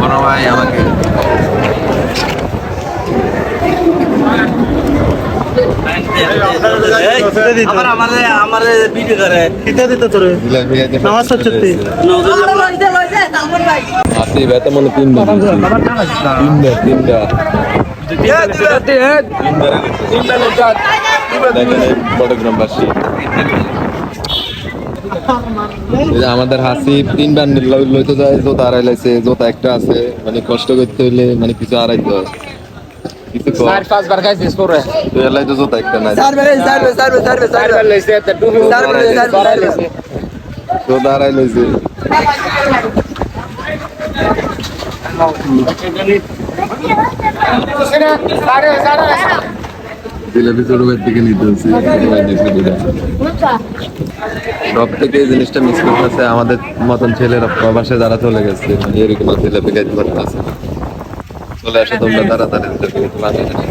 বড় ভাই আমাকে আসি বেতা মনে তিনটা বড়গ্রামবাসী আমাদের হাসিব 3 বার লইতে যায়, জোতা হারাইলাইছে, জোতা একটা আছে, মানে কষ্ট করতে হইলে মানে কিছু হারাইতে হয়। কিছু 4-5 বার খাইছিস পরে তো এলাই তো জোতা একটা নাই। চারবার লইছে তো টুপি হারাইছে, জোতা হারাইলাইছে। জিলাপি ছোটবেলার দিকে নিতে হচ্ছে, সব থেকে এই জিনিসটা মিস করতেছে আমাদের মতন ছেলেরা প্রবাসে যারা চলে গেছে, মানে এরকম জিলাপি খাইতে পারতেছে। চলে আসো তোমরা তাড়াতাড়ি জিলাপি খেতে বাংলাদেশে।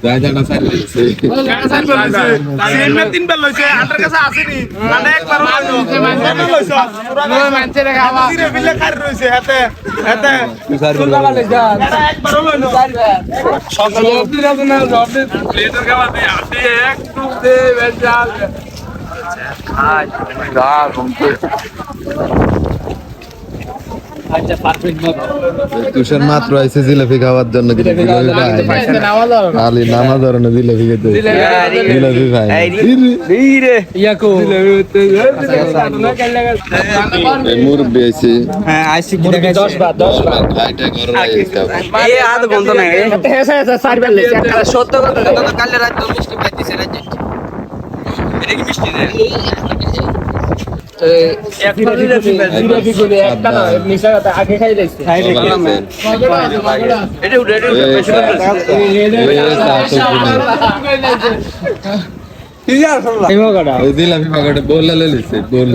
যাই ধাঁড়া সারি দিচ্ছে। তিনবার লইছে আটার কাছে আসেনি, মানে একবার রয়েছে হাতে হাতে তুষার মাত্র আইসে জিলাপি খাওয়ার জন্য, খালি নামা ধরনের জিলাপি খেতে, জিলাপি খাই মুরব্বী আইসি সত্য কথা কালে রাত মিষ্টি পাইতেছে এটা কি মিষ্টি রে? আগে খাই লাগছে জিলাপি পাকাটা বললে লিখছে বল